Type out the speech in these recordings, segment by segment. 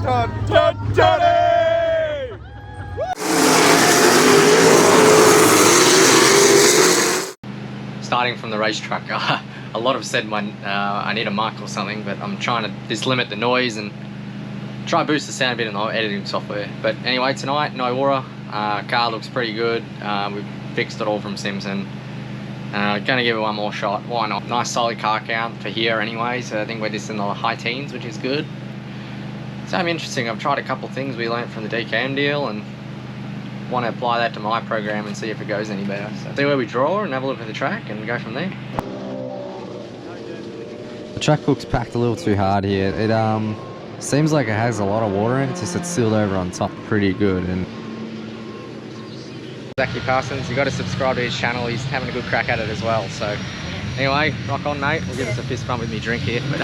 Starting from the racetrack, a lot have said I need a mic or something, but I'm trying to just limit the noise and try to boost the sound a bit in the editing software. But anyway, tonight, Nyora, car looks pretty good. We've fixed it all from Simpson. Gonna give it one more shot, why not? Nice solid car count for here anyway, so I think we're just in the high teens, which is good. So I'm interesting, I've tried a couple things we learnt from the DKM deal and want to apply that to my program and see if it goes any better. So see where we draw and have a look at the track and go from there. The track looks packed a little too hard here. It seems like it has a lot of water in it, just it's sealed over on top pretty good. And Zachy Parsons, you got to subscribe to his channel, he's having a good crack at it as well. So anyway, rock on mate, we'll give us a fist bump with me drink here. But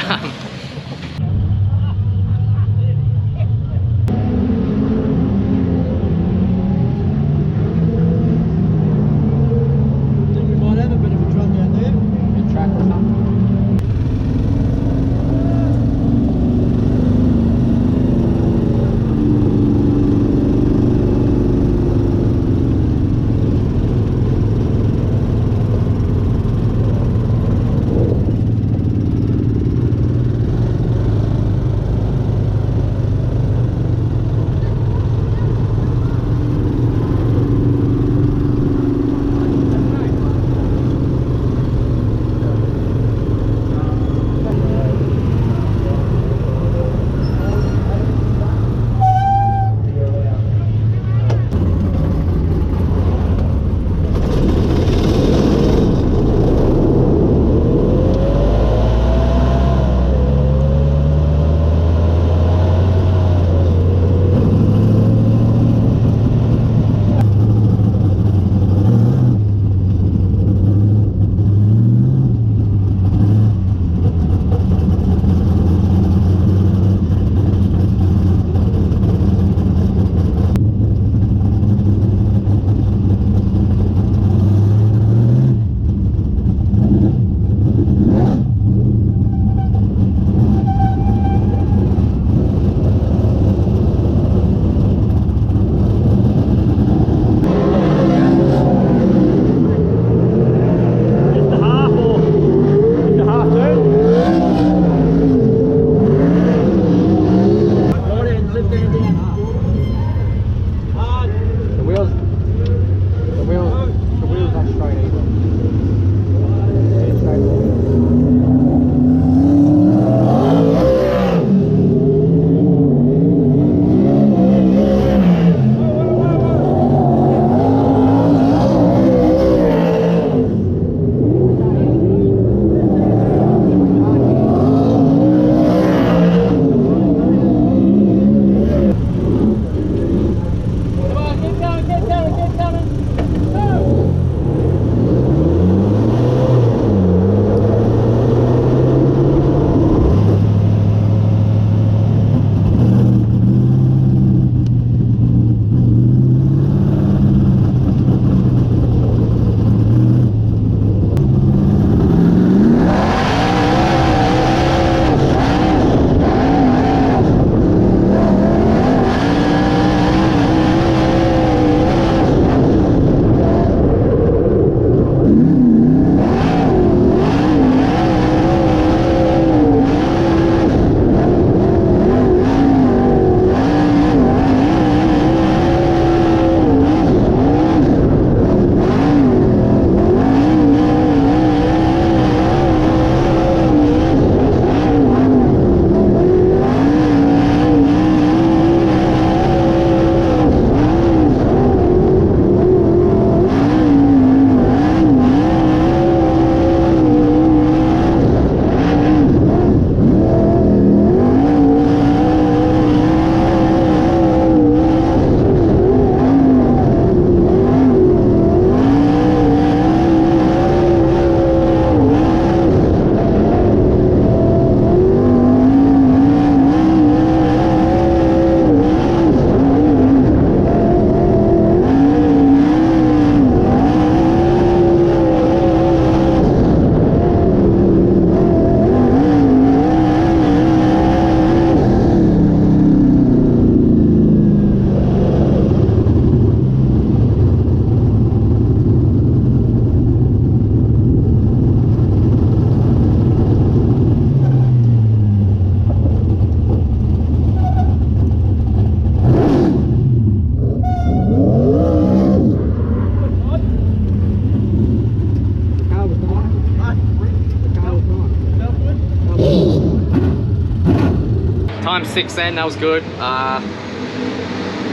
Time 6 then, that was good.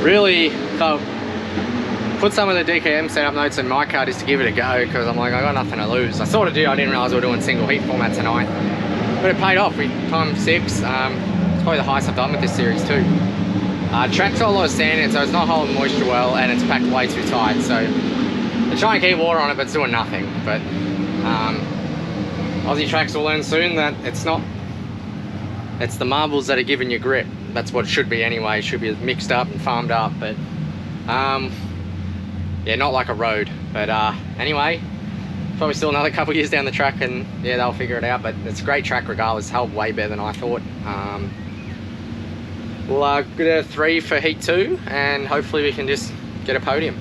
Really felt, put some of the DKM setup notes in my car just to give it a go, because I'm like, I got nothing to lose. I sort of did, I didn't realise we were doing single heat format tonight, but it paid off. We time 6, it's probably the highest I've done with this series too. Track's got a lot of sand in it, so it's not holding moisture well, and it's packed way too tight, so I try and keep water on it, but it's doing nothing. But Aussie tracks will learn soon that it's not, it's the marbles that are giving you grip. That's what it should be anyway. It should be mixed up and farmed up, but yeah, not like a road. But anyway, probably still another couple years down the track, and yeah, they'll figure it out. But it's a great track regardless. Held way better than I thought. We'll get a 3 for heat 2, and hopefully we can just get a podium.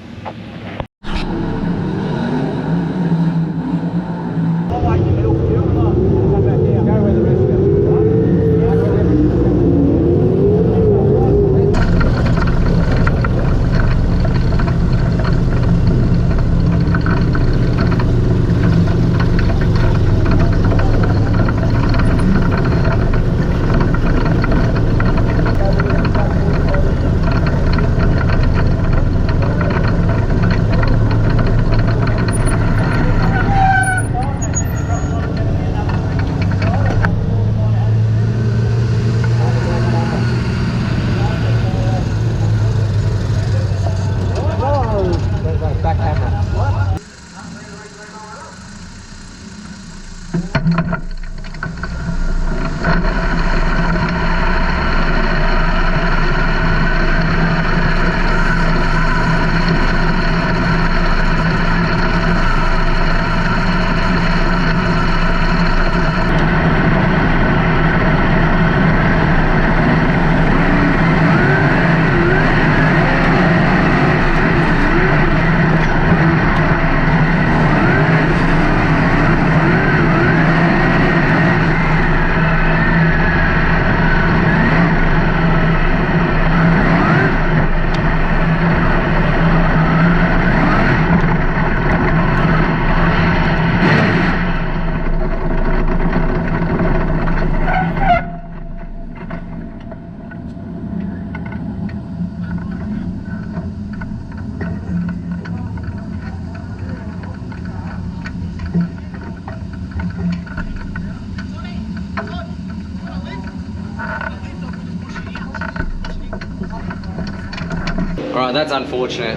Alright, that's unfortunate.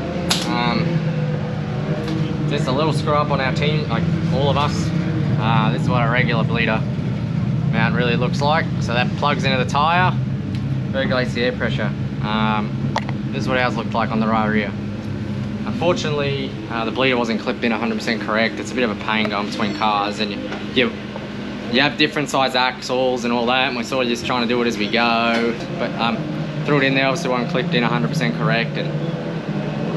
Just a little screw up on our team, like all of us. This is what a regular bleeder mount really looks like. So that plugs into the tyre, regulates the air pressure. This is what ours looked like on the right rear. Unfortunately, the bleeder wasn't clipped in 100% correct. It's a bit of a pain going between cars, and you have different size axles and all that, and we're sort of just trying to do it as we go. But threw it in there, obviously wasn't clipped in 100% correct, and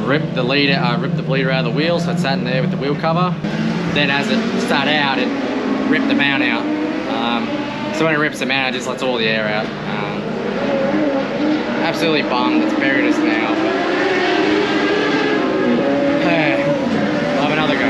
ripped the bleeder out of the wheel, so it sat in there with the wheel cover. Then as it started out, it ripped the mount out. So when it rips the mount, it just lets all the air out. Absolutely bummed, it's buried us now. But, I'll have another go.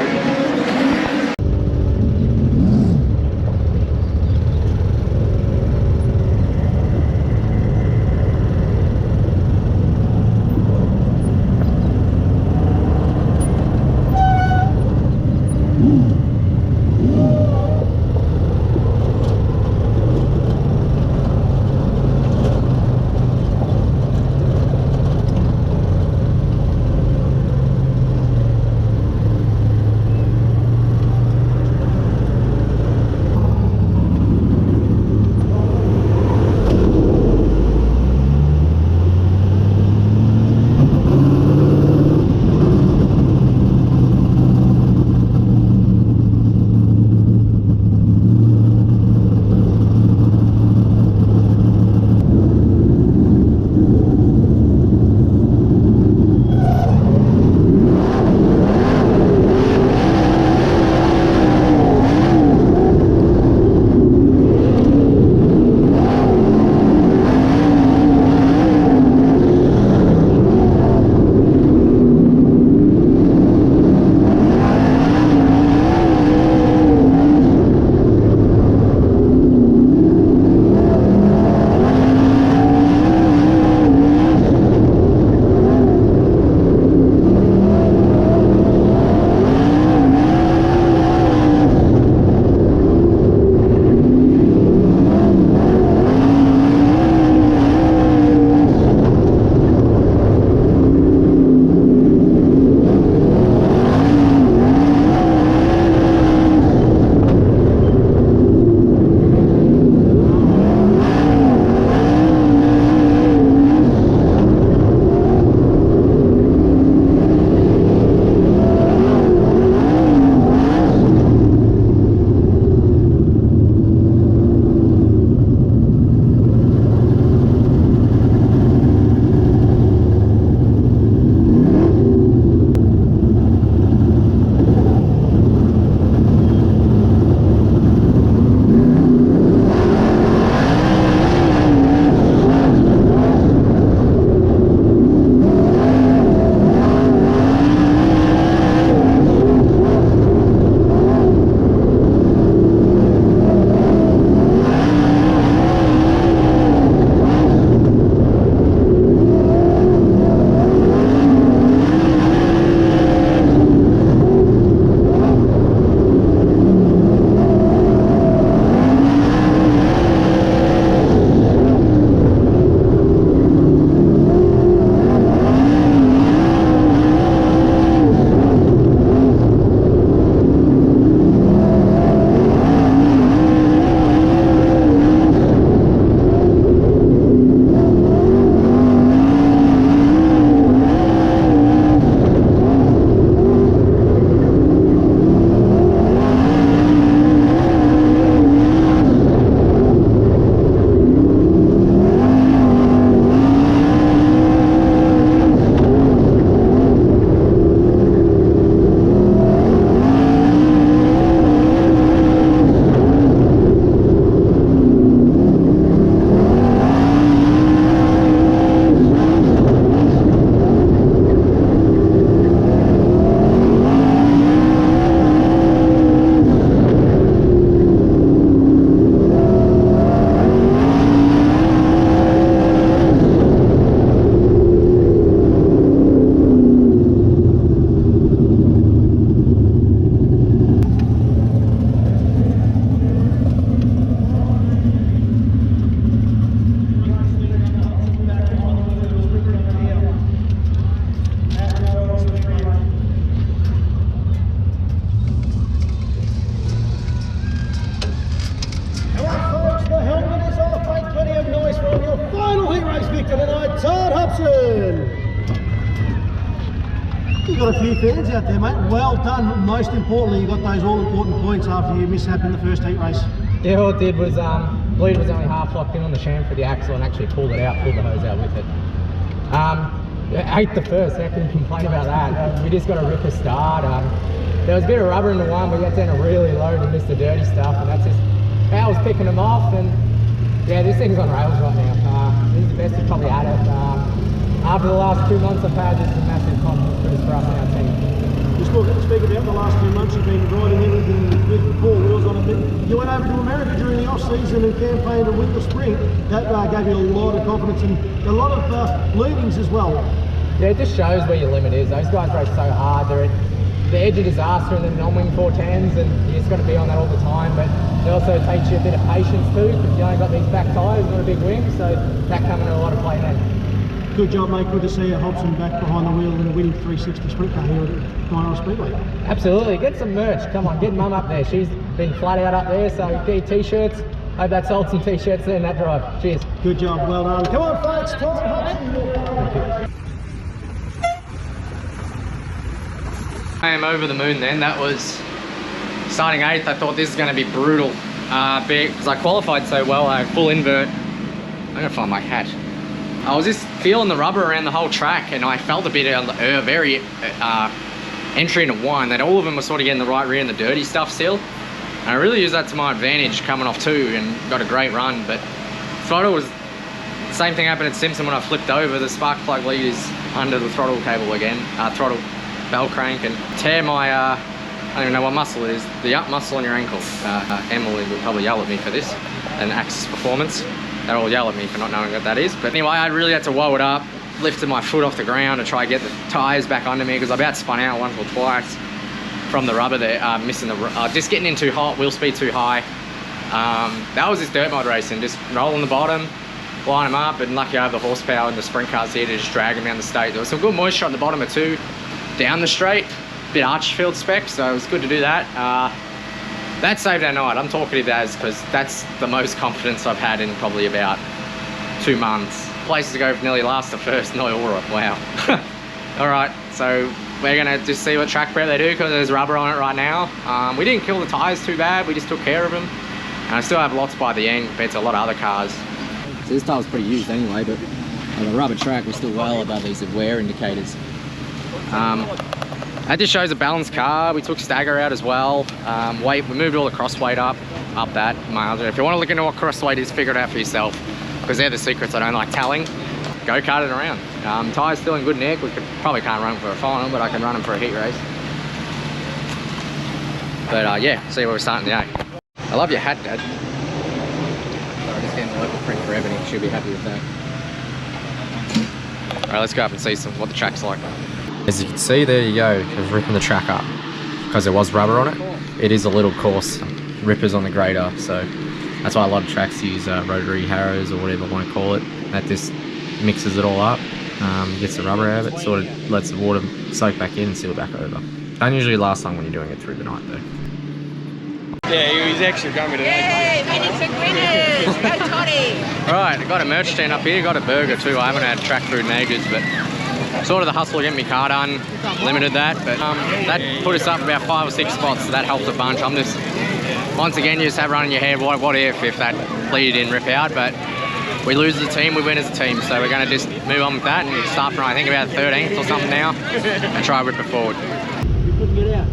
You got a few fans out there, mate. Well done. Most importantly, you got those all-important points after your mishap in the first heat race. Yeah, all it did was bleed was only half locked in on the sham for the axle and actually pulled the hose out with it. Ate the first, I couldn't complain about that. We just got a ripper start. There was a bit of rubber in the one, we got down to really low to miss the dirty stuff, and that's just how I was picking them off. And yeah, this thing's on rails right now. This is the best we've probably had it. After the last 2 months I've had, this is a massive confidence for us and our team. You speak about the last 2 months you've been riding everything with 4 wheels on it, but you went over to America during the off-season and campaigned to win the sprint. That gave you a lot of confidence and a lot of learnings as well. Yeah, it just shows where your limit is. Those guys race so hard, they're at the edge of disaster in the non-wing 410s, and you just got to be on that all the time. But it also takes you a bit of patience too, because you only got these back tyres, not a big wing, so that come into a lot of play then. Good job, mate. Good to see you, Hobson, back behind the wheel in a winning 360 sprint car here at Nyora Speedway. Absolutely. Get some merch. Come on, get Mum up there. She's been flat out up there, so get your t-shirts. Hope that sold some t-shirts there in that drive. Cheers. Good job. Well done. Come on, folks. Tom Hobson. I am over the moon then. That was starting 8th. I thought this is going to be brutal because I qualified so well. I had full invert. I'm going to find my hat. I was just feeling the rubber around the whole track, and I felt a bit on the very entry into 1 that all of them were sort of getting the right rear and the dirty stuff still. And I really used that to my advantage coming off 2 and got a great run. But throttle was the same thing happened at Simpson when I flipped over. The spark plug lead is under the throttle cable again, throttle bell crank, and tear my I don't even know what muscle it is, the up muscle on your ankle. Emily will probably yell at me for this, and Axis Performance. They'll all yell at me for not knowing what that is. But anyway, I really had to woe it up, lifted my foot off the ground to try to get the tyres back under me because I about spun out once or twice from the rubber there, missing the, just getting in too hot, wheel speed too high. That was just dirt mod racing, just rolling the bottom, line them up, and lucky I have the horsepower and the sprint cars here to just drag them down the straight. There was some good moisture on the bottom of 2, down the straight, bit Archfield spec, so it was good to do that. That saved our night. I'm talkative as because that's the most confidence I've had in probably about 2 months. Places to go from nearly last to first, Nyora, wow. All right, so we're gonna just see what track prep they do because there's rubber on it right now. We didn't kill the tires too bad, we just took care of them. And I still have lots by the end compared to a lot of other cars. So this tyre was pretty used anyway, but on the rubber track we're still well above these wear indicators. That just shows a balanced car. We took stagger out as well. Weight, we moved all the cross weight up that margin. If you want to look into what cross weight is, figure it out for yourself because they're the secrets I don't like telling. Go kart it around. Tyres still in good nick. We probably can't run them for a final, but I can run them for a heat race. But yeah, see where we're starting today. I love your hat, Dad. Sorry, just getting the local print for Ebony. She'll be happy with that. All right, let's go up and see what the track's like. As you can see, there you go, just ripping the track up. Because there was rubber on it, it is a little coarse. Rippers on the grader, so that's why a lot of tracks use rotary harrows or whatever you want to call it. That just mixes it all up, gets the rubber out of it, sort of lets the water soak back in and seal back over. Don't usually last long when you're doing it through the night though. Yeah, he was actually coming today. Yay, Mandy took winners! Go Toddy! Right, I got a merch stand up here, got a burger too. I haven't had track food in ages, but sort of the hustle to get my car done, limited that, but that put us up about 5 or 6 spots, so that helped a bunch. I'm just, once again, you just have running your head, what if that lead didn't rip out, but we lose as a team, we win as a team, so we're going to just move on with that and start from, I think, about 13th or something now, and try to rip it forward. You couldn't get out.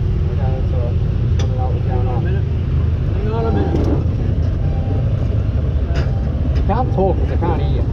Hang on a minute. I can't talk because I can't hear you.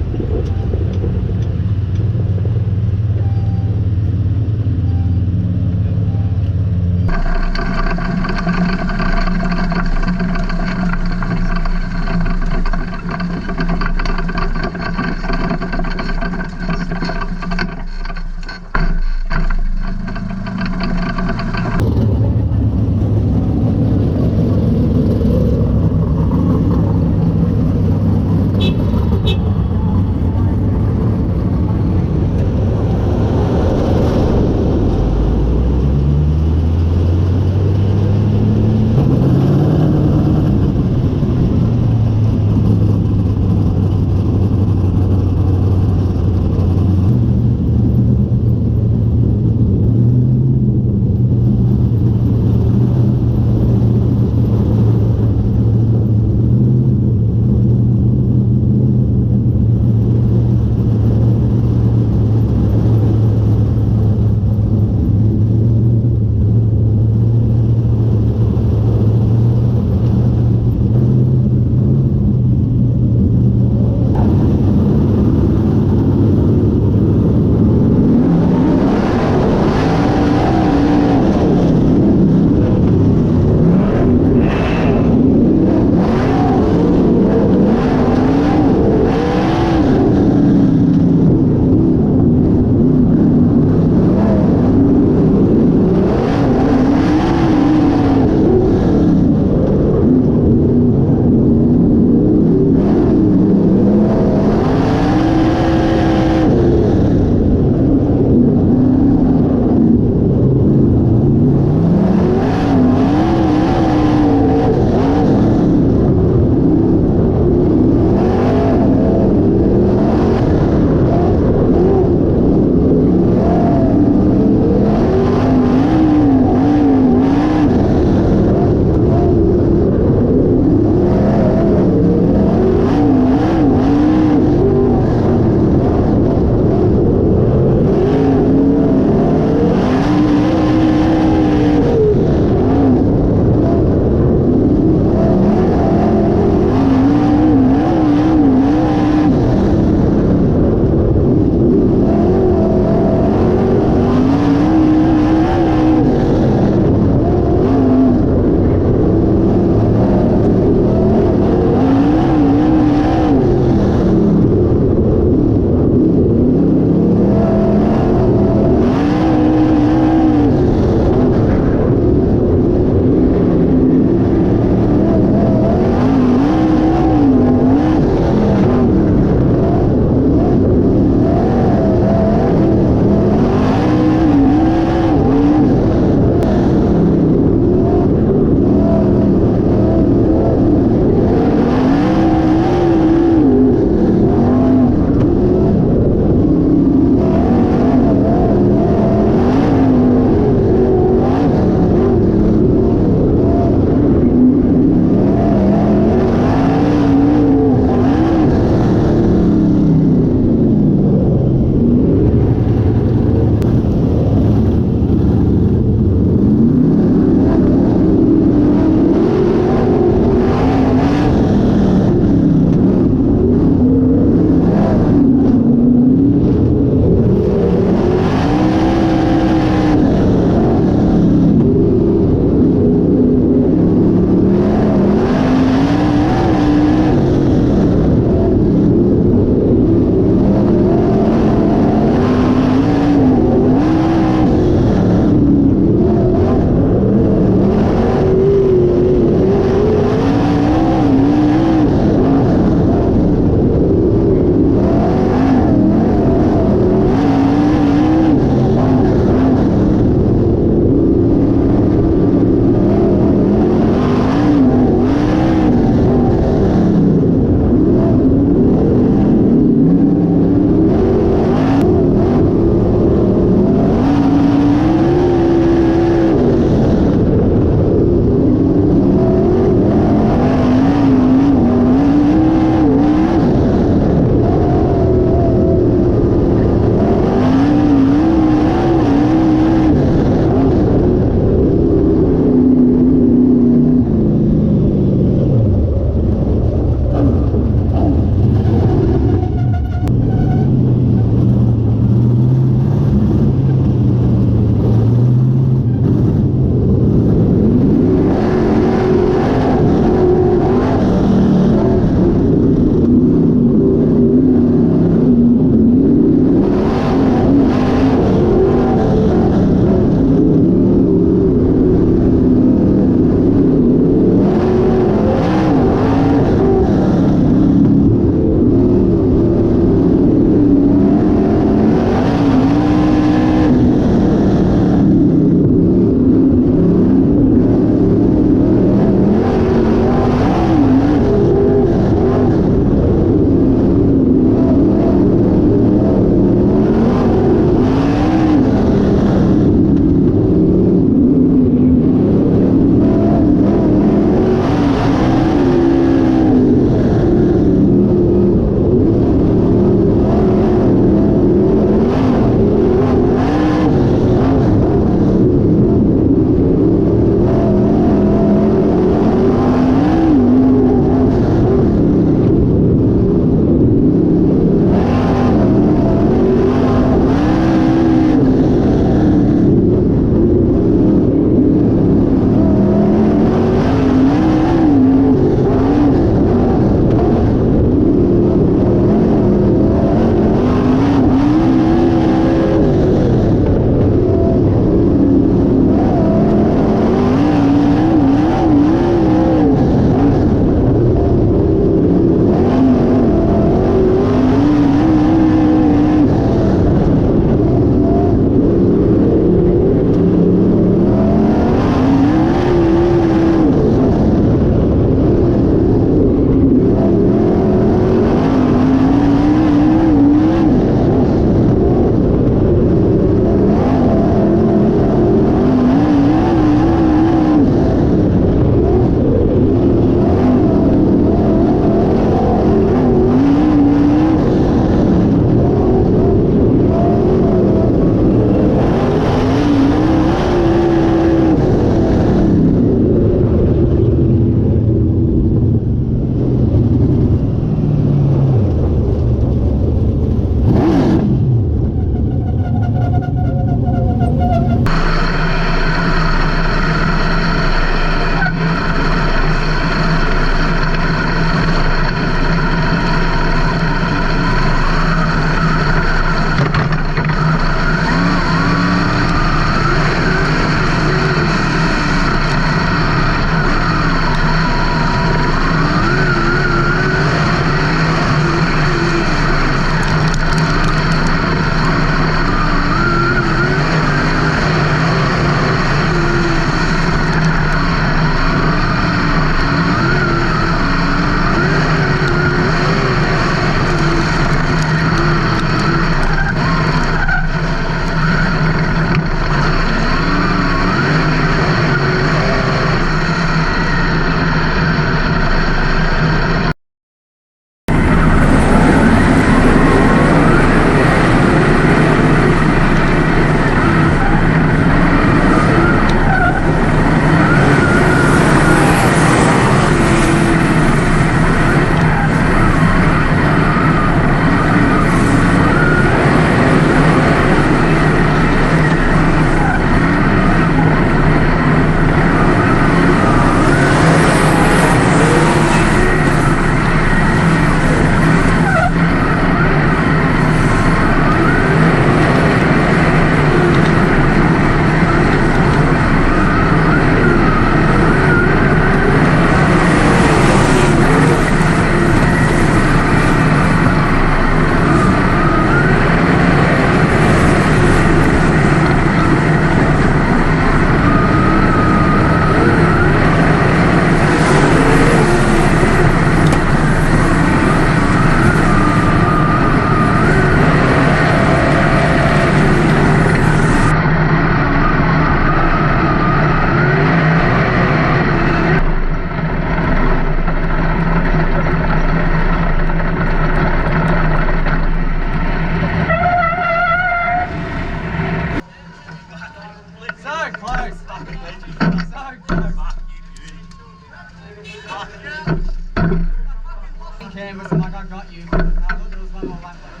you. I thought there was one more lap left.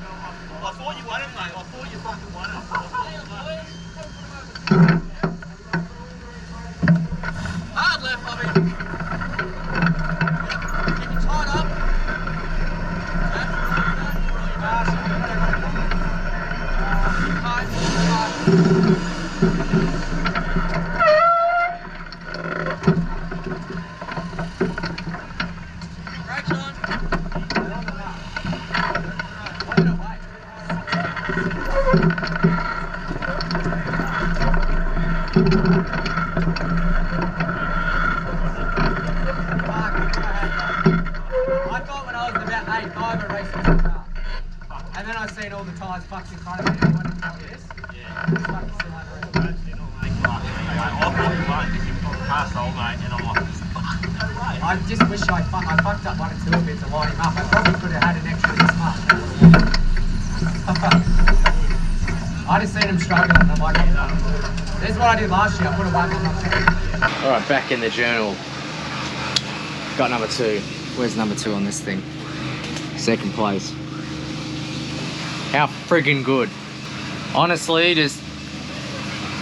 I thought you won it, mate. I thought you fucking won it. Hard left, Bobby. Keep it tied up. I thought when I was about 8, I ever raced this car. And then I seen all the tyres fucked in front of me and I went, what is this? Yeah. It's fucking still unreal. I just wish I fucked up 1 or 2 a bit to line him up. I probably could have had an extra this much. I just seen him struggling and I'm like, this is what I did last year. I put a 1 on my Alright, back in the journal. Got number 2. Where's number 2 on this thing? 2nd place. How friggin' good. Honestly, just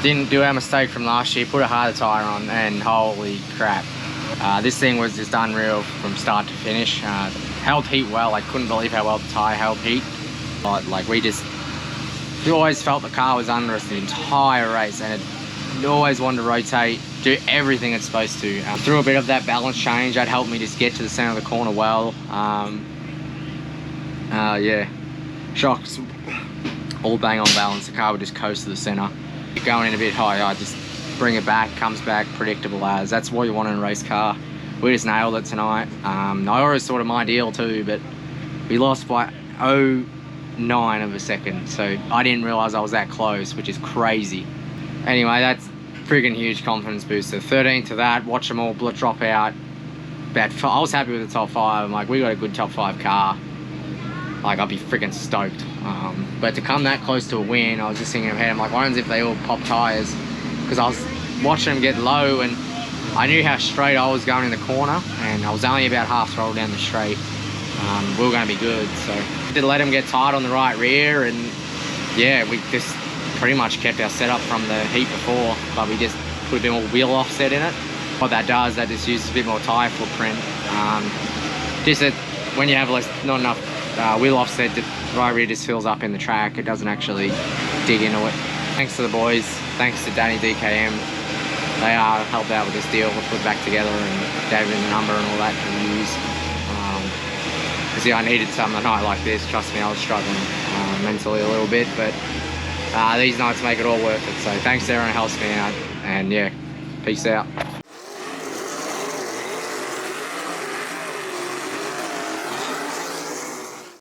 didn't do our mistake from last year. Put a harder tyre on and holy crap. This thing was just unreal from start to finish. Held heat well. I couldn't believe how well the tyre held heat. Like we always felt the car was under us the entire race and it always wanted to rotate, do everything it's supposed to. Through a bit of that balance change, that helped me just get to the center of the corner well. Yeah, shocks, all bang on balance. The car would just coast to the center. Going in a bit higher, I just bring it back, comes back, predictable as. That's what you want in a race car. We just nailed it tonight. Nyora is sort of my deal too, but we lost by 0.9 of a second, so I didn't realize I was that close, which is crazy. Anyway, that's friggin' huge confidence booster. 13 to that, watch them all drop out. I was happy with the top 5. I'm like, we got a good top 5 car. Like, I'd be friggin' stoked. But to come that close to a win, I was just thinking ahead, I'm like, why don't if they all pop tyres? Because I was watching them get low and I knew how straight I was going in the corner and I was only about half throttle down the straight. We were going to be good, so did let them get tight on the right rear, and yeah, we just pretty much kept our setup from the heat before, but we just put a bit more wheel offset in it. What that does, that just uses a bit more tyre footprint. Just that when you have not enough wheel offset, the right rear just fills up in the track. It doesn't actually dig into it. Thanks to the boys, thanks to Danny DKM. They helped out with this deal, we put it back together and gave him the number and all that to use. Because yeah, I needed something a night like this. Trust me, I was struggling mentally a little bit, but these nights make it all worth it. So thanks to everyone who helps me out, and yeah, peace out.